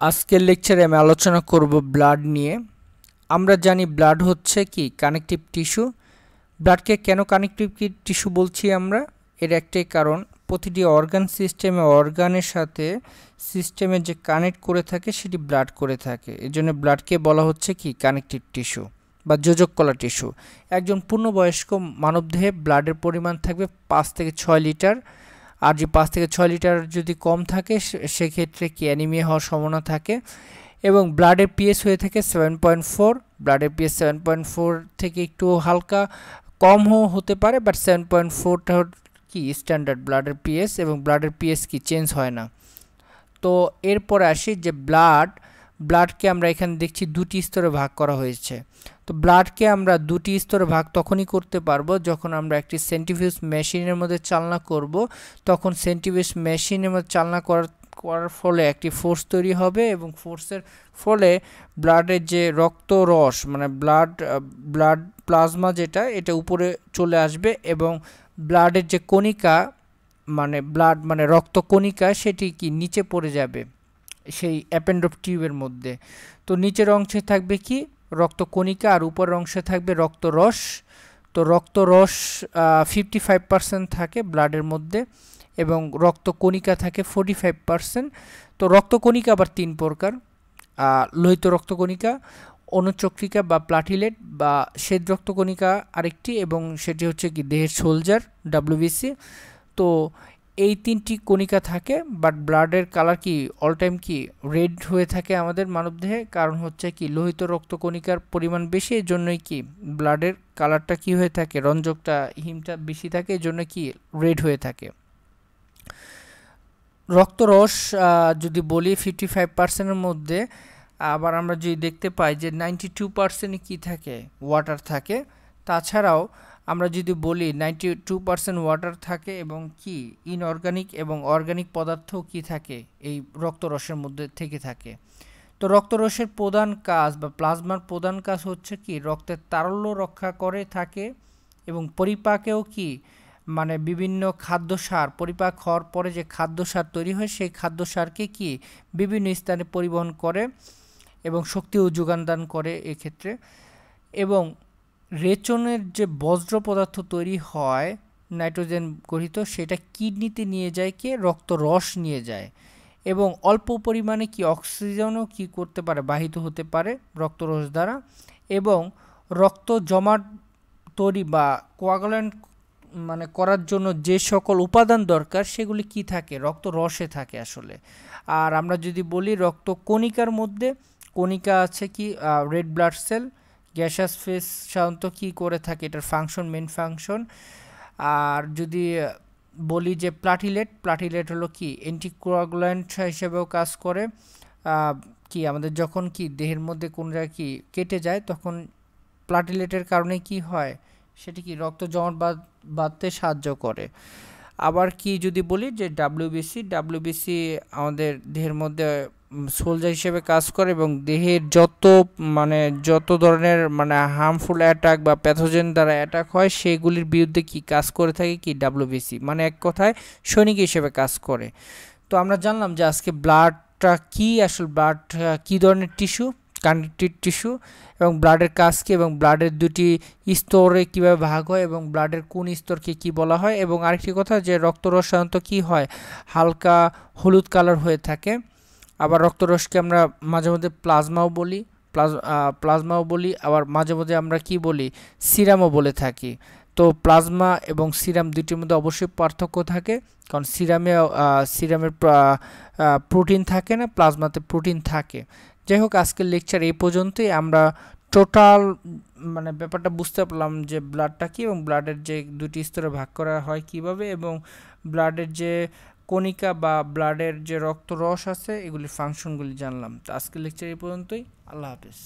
আজকের লেকচারে আমি আলোচনা করব ব্লাড নিয়ে। আমরা জানি ব্লাড হচ্ছে কি কানেকটিভ টিস্যু। ব্লাডকে কেন কানেকটিভ টিস্যু বলছি আমরা? এর একটাই কারণ, প্রতিটি অর্গান সিস্টেমে অর্গানের সাথে সিস্টেমে যে কানেক্ট করে থাকে সেটি ব্লাড করে থাকে। এজন্য ব্লাডকে বলা হচ্ছে কি কানেকটিভ টিস্যু বা যোজক কলা টিস্যু। একজন পূর্ণবয়স্ক মানবদেহে ব্লাডের পরিমাণ থাকবে 5 থেকে 6 লিটার। আর যে 5 থেকে 6 লিটার যদি কম থাকে সেক্ষেত্রে কি অ্যানিমিয়া হওয়ার সম্ভাবনা থাকে। এবং ব্লাডের পিএস হয়ে থাকে 7.4। ব্লাডের পিএস 7.4 থেকে একটু হালকা কম হতে পারে, বাট 7.4টা কি স্ট্যান্ডার্ড ব্লাডের পিএস, এবং ব্লাডের পিএস কি চেঞ্জ হয় না। তো এরপরে আসি যে ব্লাডকে আমরা এখানে দেখছি দুটি স্তরে ভাগ করা হয়েছে। তো ব্লাডকে আমরা দুটি স্তরে ভাগ তখনই করতে পারবো যখন আমরা একটি সেন্ট্রিফিউজ মেশিনের মধ্যে চালনা করব। তখন সেন্ট্রিফিউজ মেশিনের মধ্যে চালনা করার ফলে একটি ফোর্স তৈরি হবে, এবং ফোর্সের ফলে ব্লাডের যে রক্তরস মানে ব্লাড প্লাজমা এটা উপরে চলে আসবে, এবং ব্লাডের যে কণিকা মানে রক্ত কণিকা সেটি কি নিচে পড়ে যাবে সেই অ্যাপেন্ড্রফ টিউবের মধ্যে। তো নিচের অংশে থাকবে কি রক্তকণিকা, আর উপরের অংশে থাকবে রক্তরস। তো রক্তরস 55% থাকে ব্লাডের মধ্যে, এবং রক্তকণিকা থাকে 45%। তো রক্তকণিকা আবার 3 প্রকার: লোহিত রক্তকণিকা, অনুচক্রিকা বা প্লাটিলেট বা শ্বেত রক্তকণিকা আরেকটি, এবং সেটি হচ্ছে কি দেহের সোলজার ডাব্লিউবিসি। তো এই 3টি কণিকা থাকে, বাট ব্লাডের কালার কি অল টাইম কি রেড হয়ে থাকে আমাদের মানবদেহে। কারণ হচ্ছে কি লোহিত রক্তকণিকার পরিমাণ বেশি, এর জন্যই কি ব্লাডের কালারটা কি হয়ে থাকে, রঞ্জকটা হিমটা বেশি থাকে, এর জন্য কি রেড হয়ে থাকে। রক্তরস যদি বলি 55%-এর মধ্যে, আবার আমরা যদি দেখতে পাই যে 92% কি থাকে, ওয়াটার থাকে। তাছাড়াও আমরা যদি বলি 92% ওয়াটার থাকে, এবং কি ইনঅর্গানিক এবং অর্গানিক পদার্থও কি থাকে এই রক্তরসের মধ্যে থেকে থাকে। তো রক্তরসের প্রধান কাজ বা প্লাজমার প্রধান কাজ হচ্ছে কি রক্তের তারল্য রক্ষা করে থাকে, এবং পরিপাকেও কি মানে বিভিন্ন খাদ্যসার পরিপাক হওয়ার পরে যে খাদ্যসার তৈরি হয় সেই খাদ্যসারকে কি বিভিন্ন স্থানে পরিবহন করে এবং শক্তিও যোগান দান করে এক্ষেত্রে। এবং রেচনের যে বজ্র পদার্থ তৈরি হয় নাইট্রোজেন গঠিত, সেটা কিডনিতে নিয়ে যায় কে রক্তরস নিয়ে যায়, এবং অল্প পরিমাণে কি অক্সিজেনও কি করতে পারে, বাহিত হতে পারে রক্তরস দ্বারা। এবং রক্ত জমাট তৈরি বা কোয়াগুলেন্ট মানে করার জন্য যে সকল উপাদান দরকার সেগুলি কি থাকে রক্তরসে থাকে আসলে। আর আমরা যদি বলি রক্ত কণিকার মধ্যে কণিকা আছে কি red blood cell, gaseous face সাধারণত কী করে থাকে, এটার ফাংশন মেন ফাংশন। আর যদি বলি যে প্লাটিলেট হলো কি অ্যান্টিকোয়াগুল্যান্ট হিসেবেও কাজ করে। কি আমাদের যখন কি দেহের মধ্যে কোন জায়গায় কি কেটে যায়, তখন প্লাটিলেটের কারণে কি হয়, সেটি কি রক্ত জমাট বাঁধতে সাহায্য করে। আবার কি যদি বলি যে ডাব্লিউবিসি আমাদের দেহের মধ্যে সোলজার হিসেবে কাজ করে, এবং দেহের যত ধরনের হার্মফুল অ্যাটাক বা প্যাথোজেন দ্বারা অ্যাটাক হয় সেগুলির বিরুদ্ধে কি কাজ করে থাকে কি ডাব্লিউবিসি, মানে এক কথায় সৈনিক হিসেবে কাজ করে। তো আমরা জানলাম যে আজকে ব্লাডটা কি, আসলে ব্লাড কি ধরনের টিস্যু, কানেকটিভ টিস্যু, এবং ব্লাডের কাজ কি, এবং ব্লাডের দুটি স্তরে কিভাবে ভাগ হয়, এবং ব্লাডের কোন স্তরকে কি বলা হয়। এবং আরেকটি কথা যে রক্তরস সাধারণত কি হয় হালকা হলুদ কালার হয়ে থাকে। আবার রক্তরসকে আমরা মাঝে মধ্যে প্লাজমাও বলি, আবার মাঝে মধ্যে আমরা কি বলি সিরামও বলে থাকি। তো প্লাজমা এবং সিরাম দুটির মধ্যে অবশ্যই পার্থক্য থাকে, কারণ সিরামের প্রোটিন থাকে না, প্লাজমাতে প্রোটিন থাকে। যাই হোক, আজকের লেকচার এই পর্যন্তই। আমরা টোটাল ব্যাপারটা বুঝতে পারলাম যে ব্লাডটা কি, এবং ব্লাডের যে দুটি স্তরে ভাগ করা হয় কিভাবে, এবং ব্লাডের যে কণিকা বা ব্লাডের যে রক্তরস আছে এগুলির ফাংশনগুলি জানলাম। তো আজকের লেকচার এই পর্যন্তই। আল্লাহ হাফেজ।